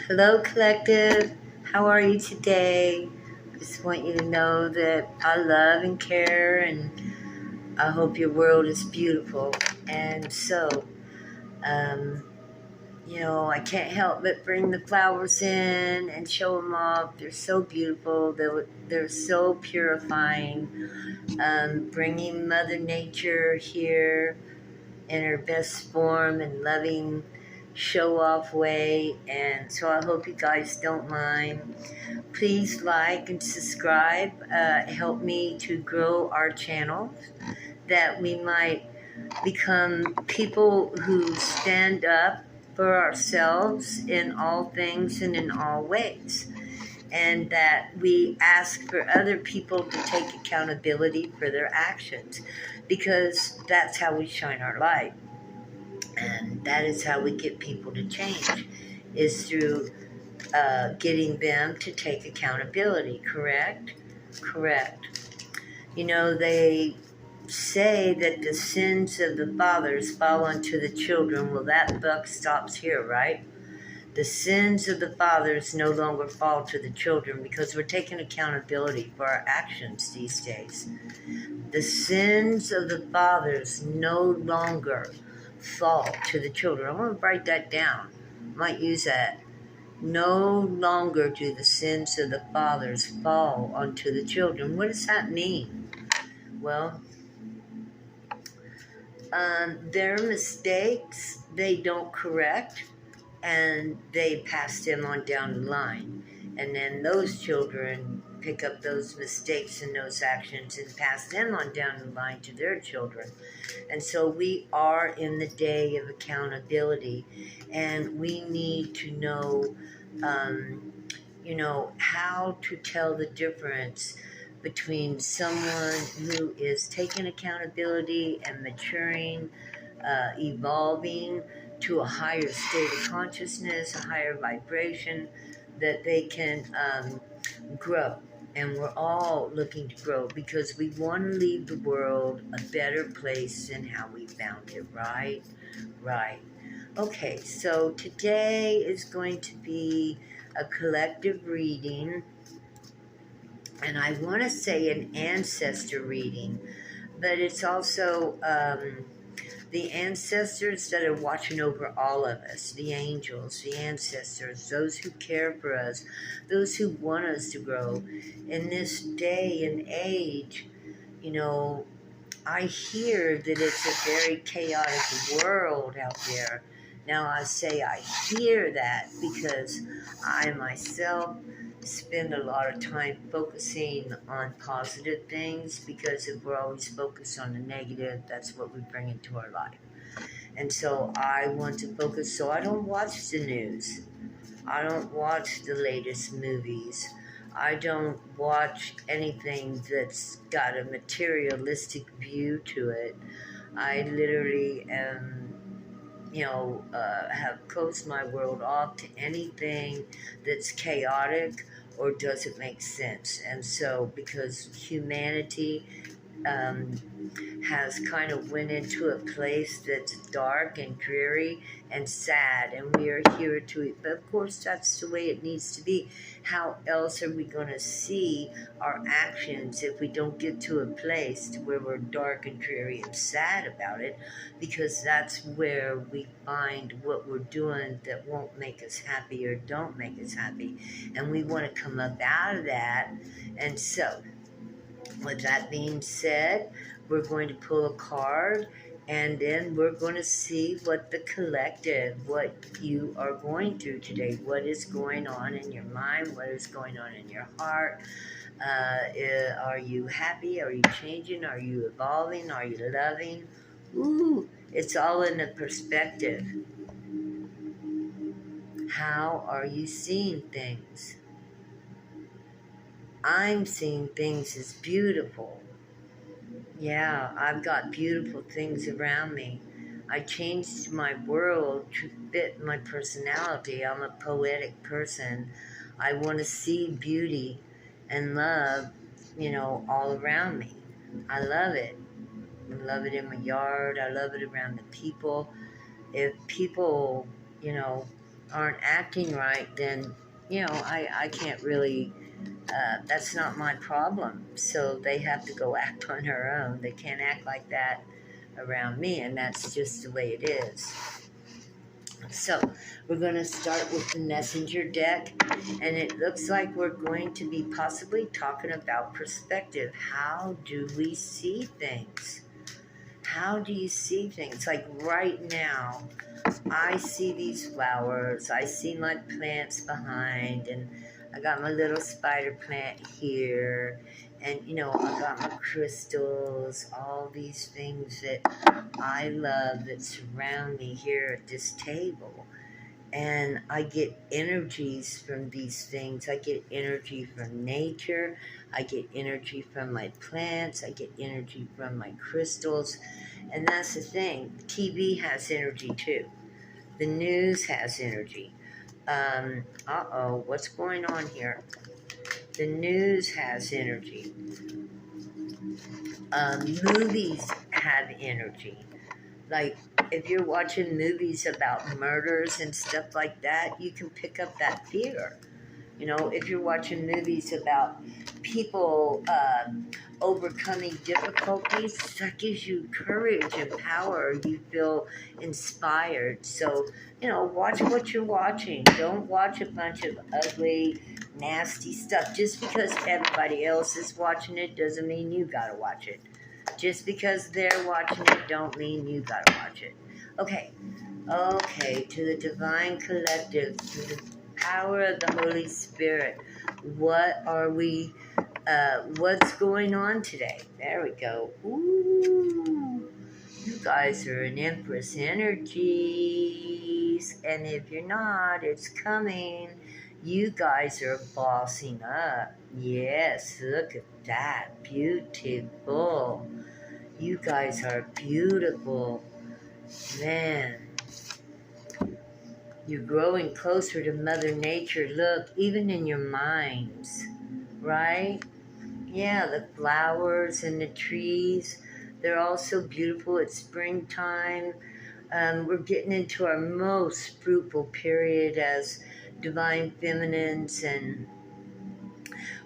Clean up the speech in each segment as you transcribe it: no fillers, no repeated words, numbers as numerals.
Hello, collective. How are you today? Just want you to know that I love and care, and I hope your world is beautiful. And so, um, I can't help but bring the flowers in and show them off. They're so beautiful. They're so purifying. Bringing Mother Nature here in her best form and loving show off way. And so I hope you guys don't mind. Please like and subscribe. Help me to grow our channel that we might become people who stand up for ourselves in all things and in all ways. And that we ask for other people to take accountability for their actions, because that's how we shine our light. And that is how we get people to change, is through getting them to take accountability, correct? Correct. They say that the sins of the fathers fall onto the children. Well, that buck stops here, right? The sins of the fathers no longer fall to the children because we're taking accountability for our actions these days. The sins of the fathers no longer fall to the children. I want to write that down. I might use that. No longer do the sins of the fathers fall onto the children. What does that mean? Well, their mistakes they don't correct, and they pass them on down the line. And then those children pick up those mistakes and those actions and pass them on down the line to their children. And so we are in the day of accountability, and we need to know, how to tell the difference between someone who is taking accountability and maturing, evolving to a higher state of consciousness, a higher vibration, that they can grow. And we're all looking to grow because we want to leave the world a better place than how we found it, right? Right. Okay, so today is going to be a collective reading, and I want to say an ancestor reading, but it's also the ancestors that are watching over all of us, the angels, the ancestors, those who care for us, those who want us to grow. In this day and age, I hear that it's a very chaotic world out there. Now, I say I hear that because I myself spend a lot of time focusing on positive things, because if we're always focused on the negative, that's what we bring into our life. And so I want to focus, so I don't watch the news. I don't watch the latest movies. I don't watch anything that's got a materialistic view to it. I literally have closed my world off to anything that's chaotic or doesn't make sense. And so, because humanity um, has kind of went into a place that's dark and dreary and sad, and we are here to it. But of course, that's the way it needs to be. How else are we going to see our actions if we don't get to a place to where we're dark and dreary and sad about it? Because that's where we find what we're doing that won't make us happy or don't make us happy, and we want to come up out of that. And so, with that being said, we're going to pull a card, and then we're going to see what the collective, what you are going through today, what is going on in your mind, what is going on in your heart. Are you happy? Are you changing? Are you evolving? Are you loving? Ooh, it's all in the perspective. How are you seeing things? I'm seeing things as beautiful. Yeah, I've got beautiful things around me. I changed my world to fit my personality. I'm a poetic person. I want to see beauty and love, all around me. I love it. I love it in my yard. I love it around the people. If people, aren't acting right, then, I can't really, that's not my problem. So they have to go act on their own. They can't act like that around me, and that's just the way it is. So we're going to start with the messenger deck, and it looks like we're going to be possibly talking about perspective. How do we see things? How do you see things? Like right now, I see these flowers, I see my plants behind, and I got my little spider plant here, and I got my crystals, all these things that I love that surround me here at this table. And I get energies from these things. I get energy from nature. I get energy from my plants. I get energy from my crystals. And that's the thing. TV has energy too. The news has energy. What's going on here? The news has energy. Movies have energy. Like, if you're watching movies about murders and stuff like that, you can pick up that fear. If you're watching movies about people overcoming difficulties, that gives you courage and power. You feel inspired. So, watch what you're watching. Don't watch a bunch of ugly, nasty stuff. Just because everybody else is watching it doesn't mean you gotta watch it. Just because they're watching it don't mean you gotta watch it. Okay, to the divine collective, to the power of the Holy Spirit. What's going on today? There we go. Ooh, you guys are in Empress energies. And if you're not, it's coming. You guys are bossing up. Yes, look at that. Beautiful. You guys are beautiful. Man. You're growing closer to Mother Nature. Look, even in your minds, right? Yeah, the flowers and the trees, they're all so beautiful. It's springtime. We're getting into our most fruitful period as divine feminines, and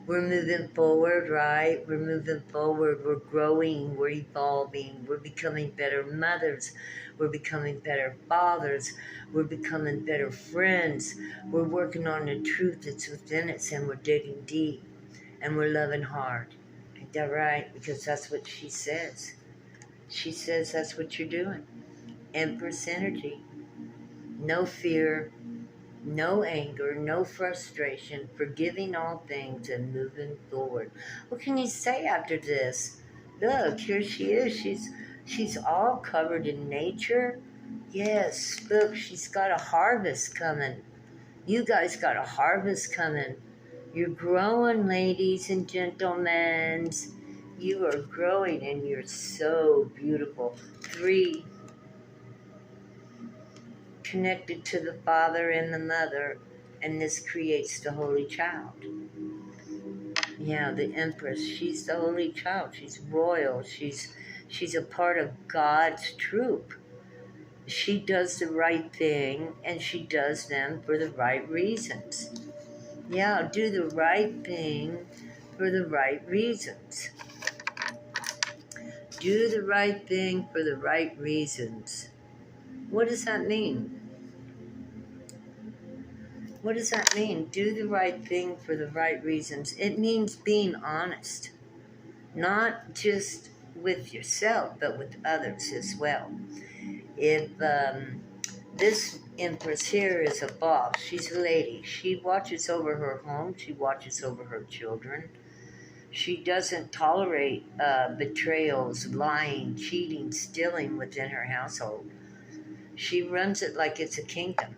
we're moving forward, right? We're moving forward. We're growing. We're evolving. We're becoming better mothers. We're becoming better fathers. We're becoming better friends. We're working on the truth that's within us, and we're digging deep, and we're loving hard. Ain't that right? Because that's what she says. She says that's what you're doing. Empress energy. No fear, no anger, no frustration, forgiving all things and moving forward. What can you say after this? Look, here she is. She's all covered in nature. Yes, look, she's got a harvest coming. You guys got a harvest coming. You're growing, ladies and gentlemen. You are growing and you're so beautiful. 3, connected to the Father and the Mother, and this creates the Holy Child. Yeah, the Empress, she's the Holy Child. She's royal. She's a part of God's troop. She does the right thing, and she does them for the right reasons. Yeah, do the right thing for the right reasons. Do the right thing for the right reasons. What does that mean? What does that mean? Do the right thing for the right reasons. It means being honest, not just with yourself, but with others as well. If this Empress here is a boss, she's a lady. She watches over her home. She watches over her children. She doesn't tolerate betrayals, lying, cheating, stealing within her household. She runs it like it's a kingdom.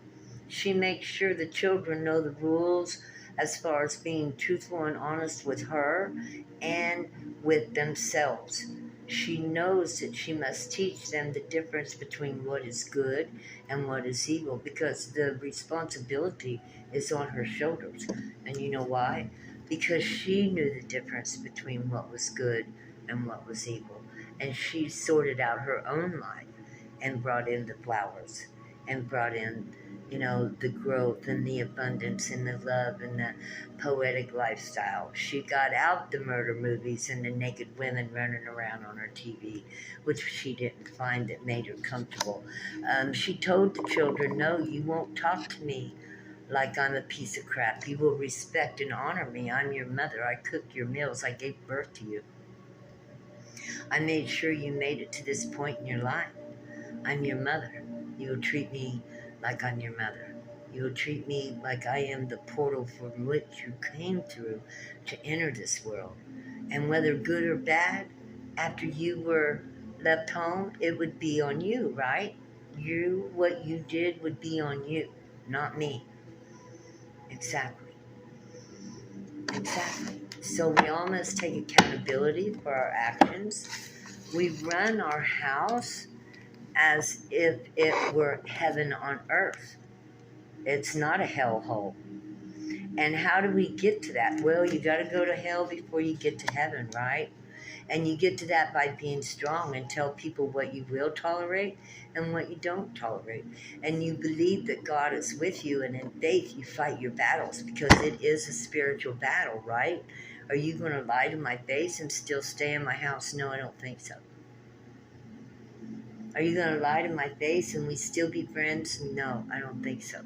She makes sure the children know the rules as far as being truthful and honest with her and with themselves. She knows that she must teach them the difference between what is good and what is evil, because the responsibility is on her shoulders. And you know why? Because she knew the difference between what was good and what was evil. And she sorted out her own life and brought in the flowers. and brought in, the growth and the abundance and the love and the poetic lifestyle. She got out the murder movies and the naked women running around on her TV, which she didn't find that made her comfortable. She told the children, no, you won't talk to me like I'm a piece of crap. You will respect and honor me. I'm your mother. I cooked your meals. I gave birth to you. I made sure you made it to this point in your life. I'm your mother. You will treat me like I'm your mother. You will treat me like I am the portal from which you came through to enter this world. And whether good or bad, after you were left home, it would be on you, right? What you did would be on you, not me. Exactly. Exactly. So we all must take accountability for our actions. We run our house as if it were heaven on earth. It's not a hellhole. And how do we get to that? Well, you got to go to hell before you get to heaven, right? And you get to that by being strong and tell people what you will tolerate and what you don't tolerate. And you believe that God is with you, and in faith you fight your battles, because it is a spiritual battle, right? Are you going to lie to my face and still stay in my house? No, I don't think so. Are you going to lie to my face and we still be friends? No, I don't think so.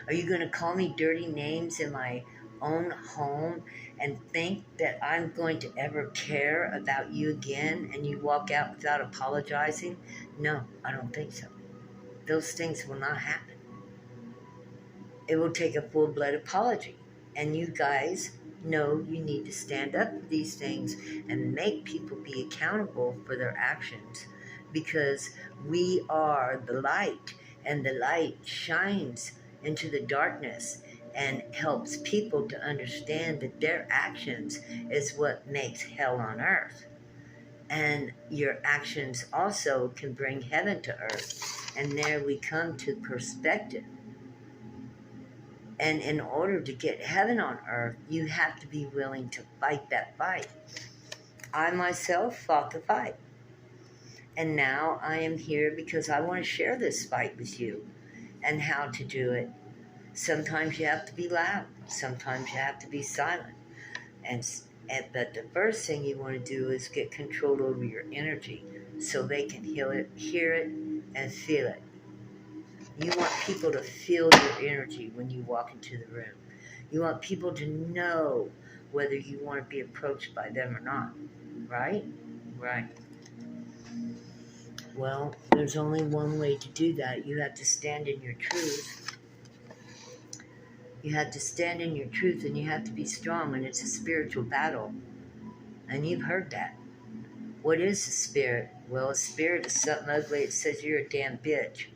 Are you going to call me dirty names in my own home and think that I'm going to ever care about you again and you walk out without apologizing? No, I don't think so. Those things will not happen. It will take a full-blood apology. And you guys know you need to stand up for these things and make people be accountable for their actions, because we are the light, and the light shines into the darkness and helps people to understand that their actions is what makes hell on earth. And your actions also can bring heaven to earth. And there we come to perspective. And in order to get heaven on earth, you have to be willing to fight that fight. I myself fought the fight. And now I am here because I want to share this fight with you and how to do it. Sometimes you have to be loud. Sometimes you have to be silent. But the first thing you want to do is get control over your energy so they can hear it, and feel it. You want people to feel your energy when you walk into the room. You want people to know whether you want to be approached by them or not. Right? Right. Well, there's only one way to do that. You have to stand in your truth. You have to stand in your truth, and you have to be strong, and it's a spiritual battle. And you've heard that. What is a spirit? Well, a spirit is something ugly. It says you're a damn bitch.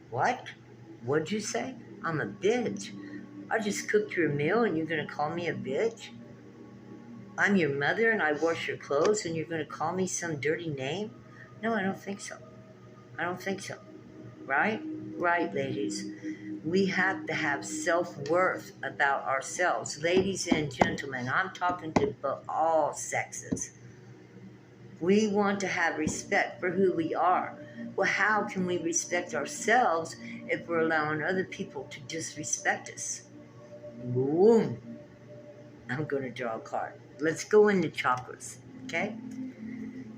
What? What'd you say? I'm a bitch. I just cooked your meal and you're going to call me a bitch? I'm your mother and I wash your clothes and you're going to call me some dirty name? No, I don't think so. I don't think so. Right? Right, ladies. We have to have self-worth about ourselves. Ladies and gentlemen, I'm talking to all sexes. We want to have respect for who we are. Well, how can we respect ourselves if we're allowing other people to disrespect us? Boom. I'm going to draw a card. Let's go into chakras, okay?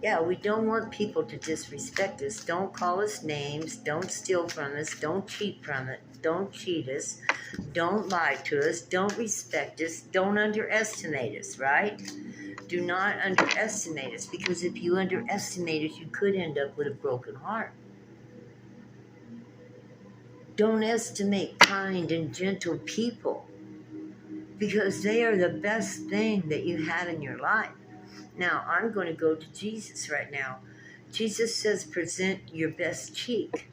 Yeah, we don't want people to disrespect us. Don't call us names. Don't steal from us. Don't cheat from it. Don't cheat us. Don't lie to us. Don't respect us. Don't underestimate us, right? Do not underestimate us, because if you underestimate us, you could end up with a broken heart. Don't estimate kind and gentle people, because they are the best thing that you have in your life. Now, I'm going to go to Jesus right now. Jesus says, present your best cheek.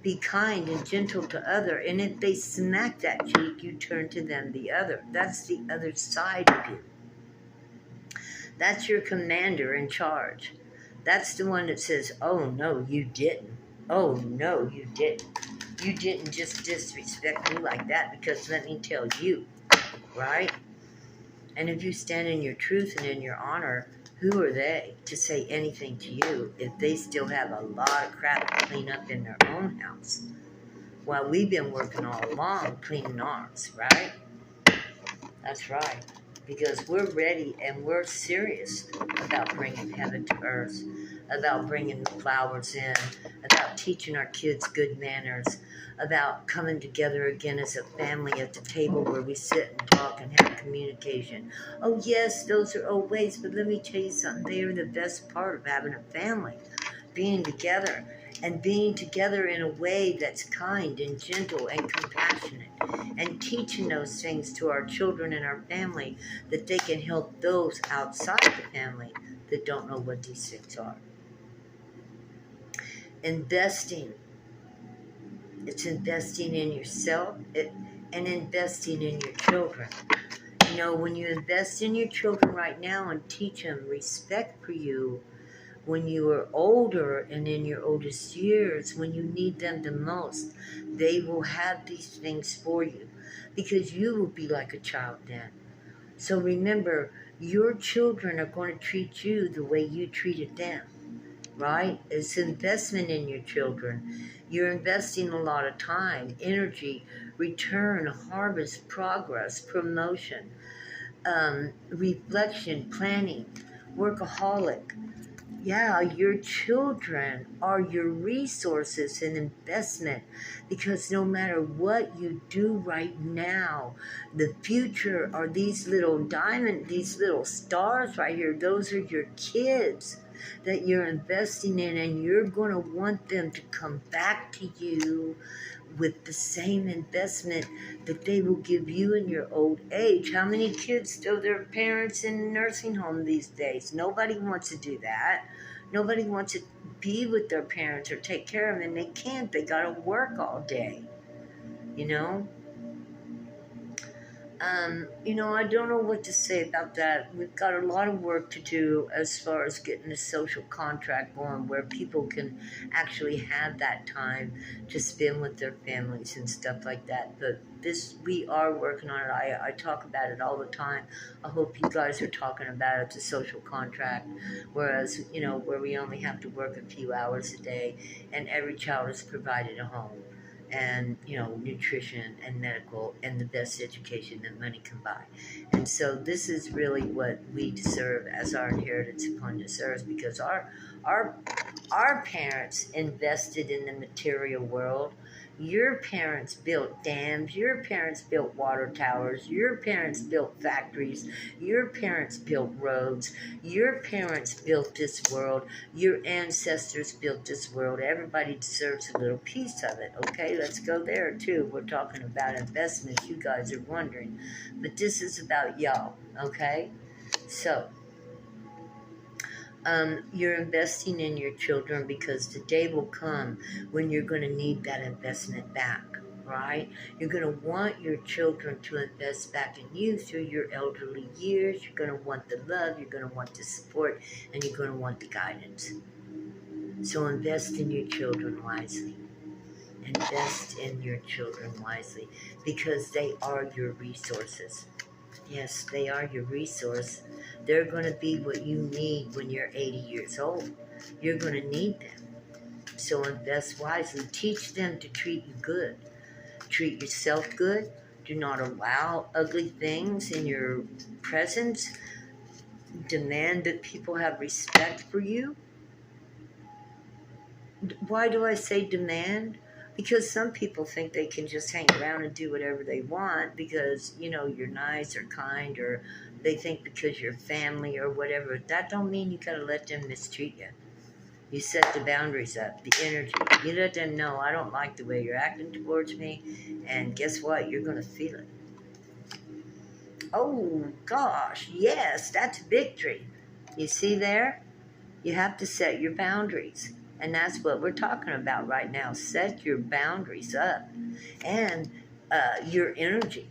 Be kind and gentle to other, and if they smack that cheek, you turn to them the other. That's the other side of you. That's your commander in charge. That's the one that says, oh, no, you didn't. Oh, no, you didn't. You didn't just disrespect me like that, because let me tell you, right? And if you stand in your truth and in your honor, who are they to say anything to you if they still have a lot of crap to clean up in their own own house, while we've been working all along cleaning ours, right? That's right. Because we're ready and we're serious about bringing heaven to earth, about bringing the flowers in, about teaching our kids good manners, about coming together again as a family at the table where we sit and talk and have communication. Oh, yes, those are old ways, but let me tell you something. They are the best part of having a family, being together. And being together in a way that's kind and gentle and compassionate, and teaching those things to our children and our family, that they can help those outside the family that don't know what these things are. Investing. It's investing in yourself and investing in your children. You know, when you invest in your children right now and teach them respect for you, when you are older and in your oldest years, when you need them the most, they will have these things for you, because you will be like a child then. So remember, your children are going to treat you the way you treated them, right? It's investment in your children. You're investing a lot of time, energy, return, harvest, progress, promotion, reflection, planning, workaholic. Yeah, your children are your resources and investment, because no matter what you do right now, the future are these little these little stars right here. Those are your kids that you're investing in, and you're going to want them to come back to you with the same investment that they will give you in your old age. How many kids throw their parents in a nursing home these days? Nobody wants to do that. Nobody wants to be with their parents or take care of them, and they can't. They got to work all day, you know? I don't know what to say about that. We've got a lot of work to do as far as getting a social contract going, where people can actually have that time to spend with their families and stuff like that. But we are working on it. I talk about it all the time. I hope you guys are talking about it, the social contract, whereas, where we only have to work a few hours a day and every child is provided a home, and nutrition and medical and the best education that money can buy. And so this is really what we deserve as our inheritance upon this earth, because our parents invested in the material world. Your parents built dams, your parents built water towers, your parents built factories, your parents built roads, your parents built this world, your ancestors built this world. Everybody deserves a little piece of it, okay? Let's go there too. We're talking about investments, you guys are wondering. But this is about y'all, okay? So, you're investing in your children, because the day will come when you're going to need that investment back, right? You're going to want your children to invest back in you through your elderly years. You're going to want the love, you're going to want the support, and you're going to want the guidance. So invest in your children wisely. Invest in your children wisely, because they are your resources. Yes, they are your resource. They're going to be what you need when you're 80 years old. You're going to need them. So invest wisely. Teach them to treat you good. Treat yourself good. Do not allow ugly things in your presence. Demand that people have respect for you. Why do I say demand? Because some people think they can just hang around and do whatever they want because, you're nice or kind, or they think because you're family or whatever. That don't mean you got to let them mistreat you. You set the boundaries up, the energy. You let them know, I don't like the way you're acting towards me, and guess what? You're going to feel it. Oh, gosh, yes, that's victory. You see there? You have to set your boundaries. And that's what we're talking about right now. Set your boundaries up. And your energy.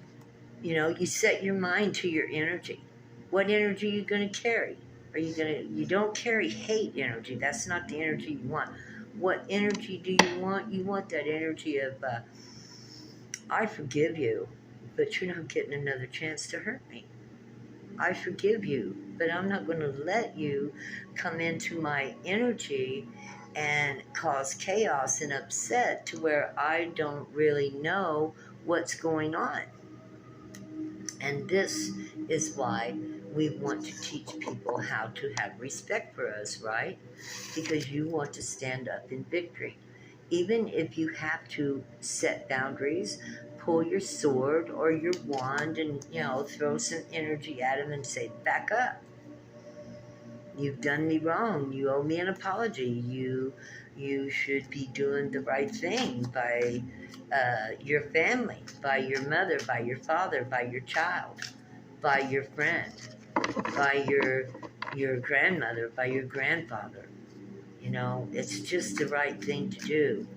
You set your mind to your energy. What energy are you going to carry? You don't carry hate energy. That's not the energy you want. What energy do you want? You want that energy of, I forgive you, but you're not getting another chance to hurt me. I forgive you, but I'm not going to let you come into my energy and cause chaos and upset to where I don't really know what's going on. And this is why we want to teach people how to have respect for us, right? Because you want to stand up in victory. Even if you have to set boundaries, pull your sword or your wand and, throw some energy at them and say, back up. You've done me wrong. You owe me an apology. You should be doing the right thing by your family, by your mother, by your father, by your child, by your friend, by your grandmother, by your grandfather. It's just the right thing to do,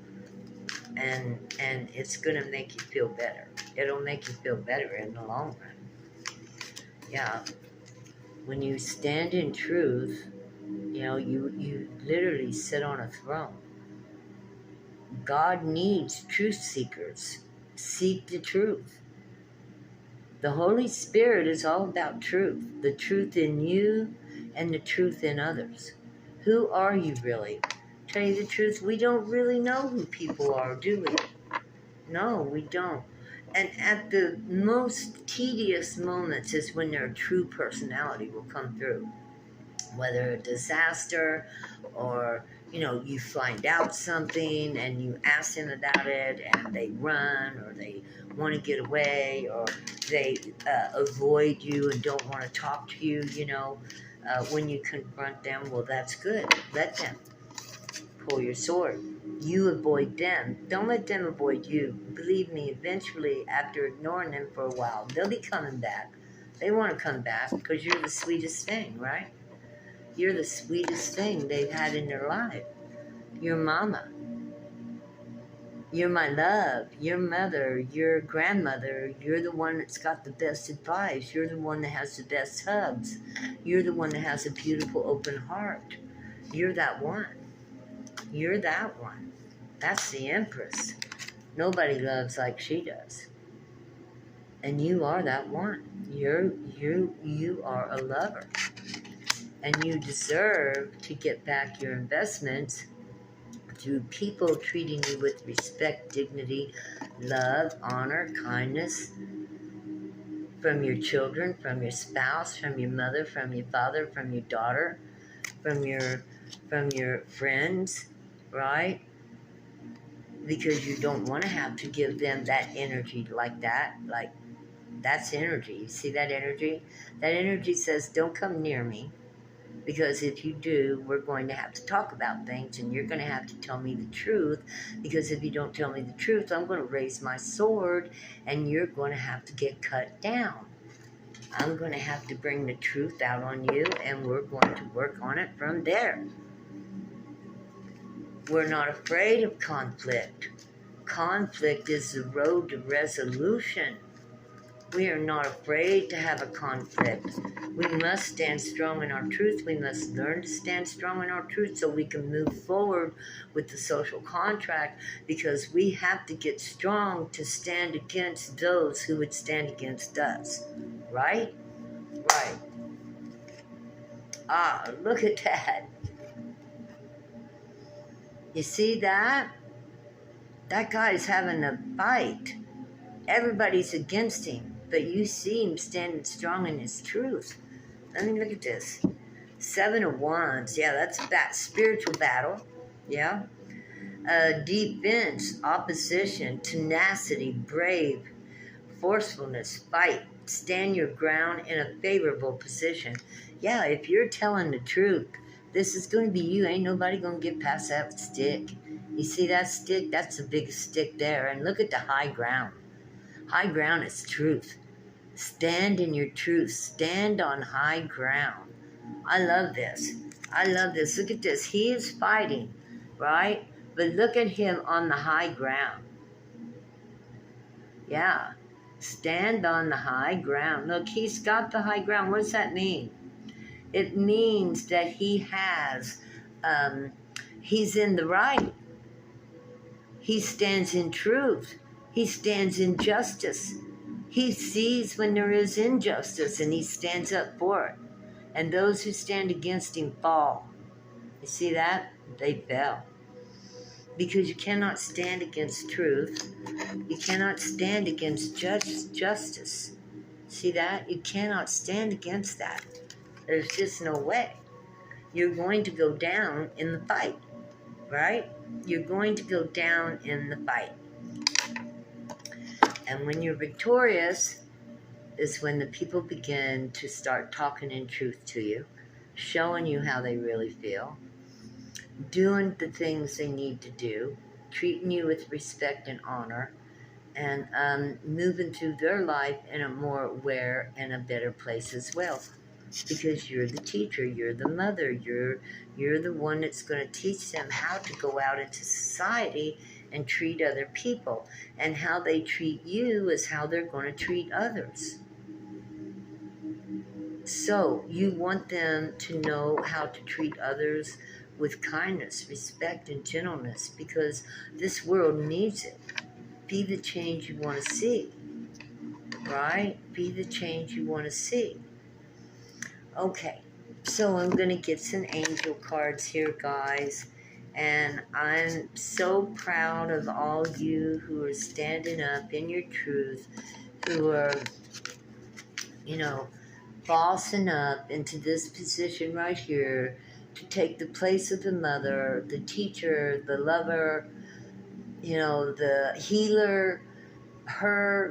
and it's gonna make you feel better. It'll make you feel better in the long run. Yeah, when you stand in truth, you literally sit on a throne. God needs truth seekers. Seek the truth. The Holy Spirit is all about truth. The truth in you and the truth in others. Who are you really? Tell you the truth, we don't really know who people are, do we? No, we don't. And at the most tedious moments is when their true personality will come through. Whether a disaster or, you find out something and you ask them about it and they run or they want to get away or they avoid you and don't want to talk to you, when you confront them, well, that's good. Let them. Pull your sword. You avoid them. Don't let them avoid you. Believe me, eventually, after ignoring them for a while, they'll be coming back. They want to come back because you're the sweetest thing, right? You're the sweetest thing they've had in their life. Your mama. You're my love. Your mother. Your grandmother. You're the one that's got the best advice. You're the one that has the best hugs. You're the one that has a beautiful open heart. You're that one. You're that one. That's the Empress. Nobody loves like she does. And you are that one. You are a lover. And you deserve to get back your investments through people treating you with respect, dignity, love, honor, kindness, from your children, from your spouse, from your mother, from your father, from your daughter, from your friends, right? Because you don't want to have to give them that energy like that. Like, that's energy. You see that energy? That energy says, don't come near me. Because if you do, we're going to have to talk about things and you're going to have to tell me the truth. Because if you don't tell me the truth, I'm going to raise my sword and you're going to have to get cut down. I'm going to have to bring the truth out on you and we're going to work on it from there. We're not afraid of conflict. Conflict is the road to resolution. We are not afraid to have a conflict. We must stand strong in our truth. We must learn to stand strong in our truth so we can move forward with the social contract, because we have to get strong to stand against those who would stand against us. Right? Right. Ah, look at that. You see that? That guy's having a fight. Everybody's against him, but you see him standing strong in his truth. Let me look at this. 7 of Wands. Yeah, that's that spiritual battle. Yeah. Defense, opposition, tenacity, brave, forcefulness, fight, stand your ground in a favorable position. Yeah, if you're telling the truth, this is going to be you. Ain't nobody going to get past that stick. You see that stick? That's the biggest stick there. And look at the high ground. High ground is truth. Stand in your truth. Stand on high ground. I love this. I love this. Look at this. He is fighting, right? But look at him on the high ground. Yeah. Stand on the high ground. Look, he's got the high ground. What does that mean? It means that he has, he's in the right. He stands in truth. He stands in justice. He sees when there is injustice and he stands up for it. And those who stand against him fall. You see that? They fell. Because you cannot stand against truth. You cannot stand against justice. See that? You cannot stand against that. There's just no way. You're going to go down in the fight, right? You're going to go down in the fight. And when you're victorious is when the people begin to start talking in truth to you, showing you how they really feel, doing the things they need to do, treating you with respect and honor, and moving through their life in a more aware and a better place as well. Because you're the teacher, you're the mother, you're the one that's going to teach them how to go out into society and treat other people. And how they treat you is how they're going to treat others. So you want them to know how to treat others with kindness, respect, and gentleness, because this world needs it. Be the change you want to see, right? Be the change you want to see. Okay, so I'm going to get some angel cards here, guys. And I'm so proud of all you who are standing up in your truth, who are, bossing up into this position right here to take the place of the mother, the teacher, the lover, the healer,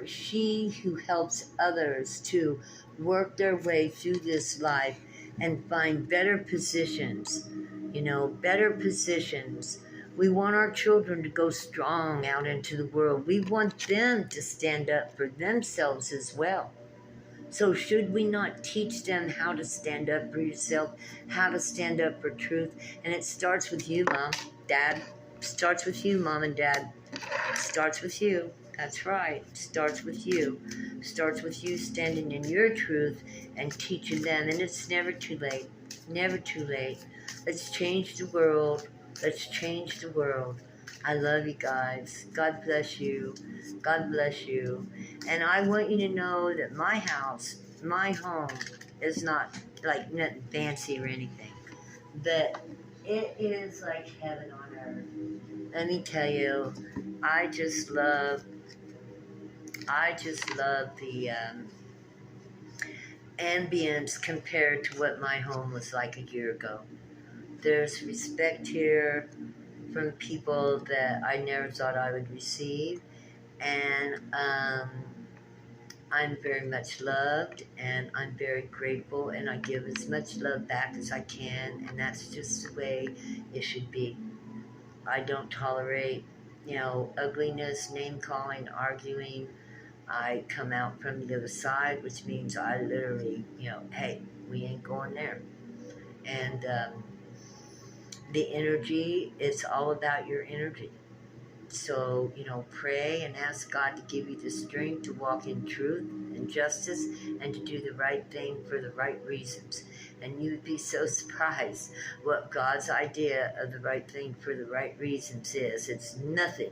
she who helps others to work their way through this life and find better positions, better positions. We want our children to go strong out into the world. We want them to stand up for themselves as well. So should we not teach them how to stand up for yourself, how to stand up for truth? And it starts with you, Mom, Dad. Starts with you, Mom and Dad. Starts with you. That's right. Starts with you. Starts with you standing in your truth and teaching them. And it's never too late. Never too late. Let's change the world. Let's change the world. I love you guys. God bless you. God bless you. And I want you to know that my house, my home, is not like nothing fancy or anything. But it is like heaven on earth. Let me tell you, I just love the ambience compared to what my home was like a year ago. There's respect here from people that I never thought I would receive, and I'm very much loved, and I'm very grateful, and I give as much love back as I can, and that's just the way it should be. I don't tolerate, ugliness, name-calling, arguing. I come out from the other side, which means I literally, hey, we ain't going there. And the energy, it's all about your energy. So, pray and ask God to give you the strength to walk in truth and justice and to do the right thing for the right reasons. And you would be so surprised what God's idea of the right thing for the right reasons is. It's nothing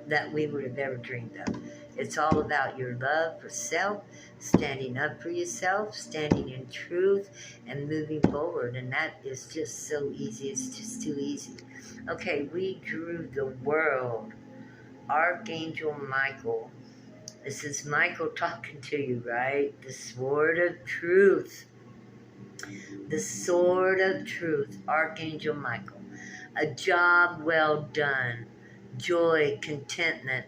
that we would have ever dreamed of. It's all about your love for self, standing up for yourself, standing in truth, and moving forward. And that is just so easy. It's just too easy. Okay, we drew the world. Archangel Michael. This is Michael talking to you, right? The sword of truth. The sword of truth. Archangel Michael. A job well done. Joy, contentment,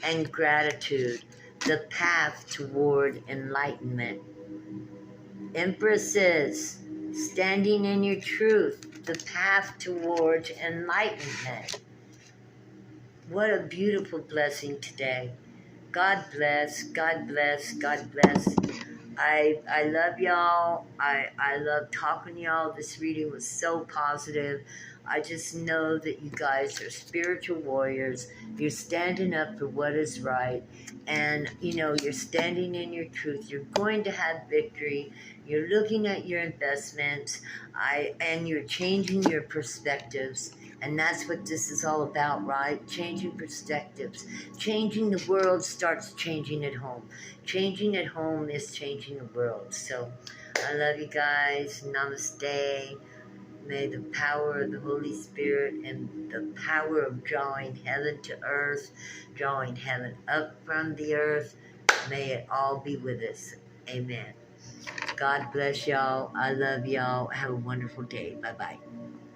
and gratitude. The path toward enlightenment. Empresses, standing in your truth, the path towards enlightenment. What a beautiful blessing today. God bless, God bless, God bless. I love y'all. I love talking to y'all. This reading was so positive. I just know that you guys are spiritual warriors. You're standing up for what is right. And, you're standing in your truth. You're going to have victory. You're looking at your investments. And you're changing your perspectives. And that's what this is all about, right? Changing perspectives. Changing the world starts changing at home. Changing at home is changing the world. So, I love you guys. Namaste. May the power of the Holy Spirit and the power of drawing heaven to earth, drawing heaven up from the earth, may it all be with us. Amen. God bless y'all. I love y'all. Have a wonderful day. Bye-bye.